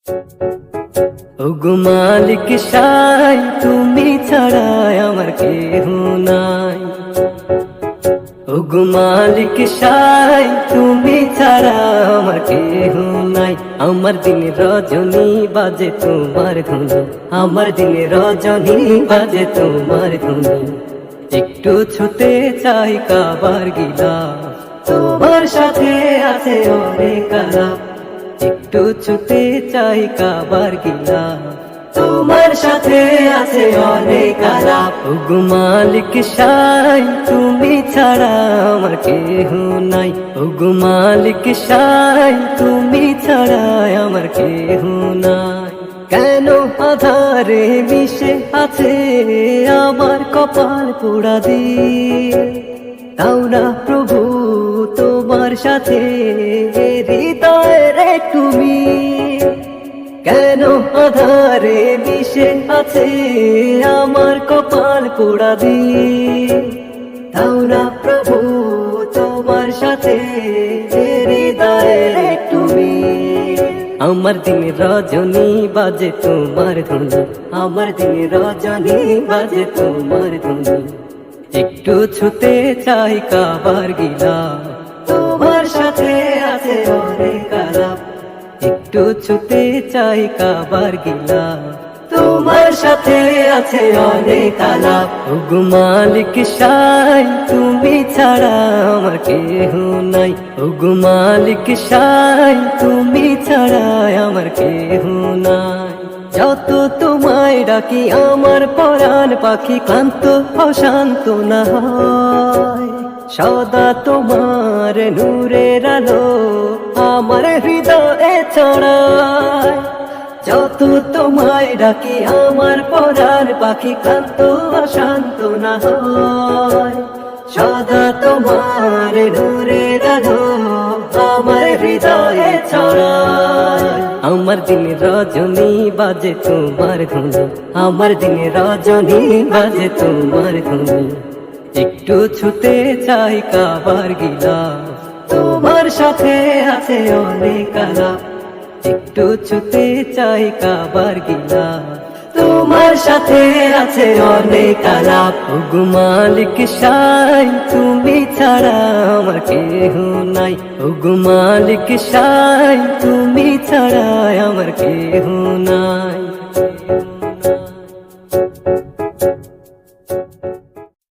ওগো মালিক সাই তুমি ছাড়া আমার কেহ নাই। ওগো মালিক সাই তুমি ছাড়া আমার কেহ নাই। আমার দিনে রজনী বাজে তোমার ধুনি, আমার দিনে রজনী বাজে তোমার ধুনি। একটু ছুতে চাই কাবার গিলাফ, তোমার সাথে আছে অনেক আলাপ। একটু ছুতে চাই কাবার গিলাফ, তোমার সাথে আছে অনেক আলাপ। ওগো মালিক সাই তুমি ছাড়া আমার কেহ নাই। ওগো মালিক সাই তুমি ছাড়া আমার কেহ নাই। কেন আধারে মিশে আছে আমার কপাল পোড়া দিয়ে, তাও না প্রভু তোমার সাথে হৃদয়ের তুমি। কেন আধারে মিশে আছে আমার কপাল পোড়া দিয়ে, তাও না প্রভু তোমার সাথে হৃদয়ের তুমি। আমার দিনে রজনী বাজে তোমার ধুনি, আমার দিনে রজনী বাজে তোমার ধুনি। একটু ছুতে চাই কাবার গিলাফ, তোমার সাথে আছে অনেক আলাপ। একটু ছুতে চাই কাবার গিলাফ, তোমার সাথে আছে অনেক আলাপ। ওগো মালিক সাই তুমি ছাড়া আমার কেহ নাই। ওগো মালিক সাই তুমি ছাড়া আমার কেহ নাই। যত তোমায় ডাকি আমার পরাণ পাখি ক্লান্ত অশান্ত না হয়। সদা তোমার নূরের আলো আমার হৃদয়ে ছড়ায়। যত তোমায় ডাকি আমার পরাণ পাখি ক্লান্ত অশান্ত না হয়। সদা তোমার নূরের আলো আমার হৃদয়ে ছড়ায়। আমার দিনে রজনী বাজে তোমার ধুনি, আমার দিনে রজনী বাজে তোমার ধুনি। একটু ছুতে চাই কাবার গিলাফ, তোমার সাথে আছে অনেক আলাপ। একটু ছুতে চাই কাবার গিলাফ, তোমার সাথে আছে অনেক আলাপ। ওগো মালিক সাই তুমি ছাড়া আমার কেহ নাই। ওগো মালিক সাই তুমি ছাড়া আমার কেহ নাই।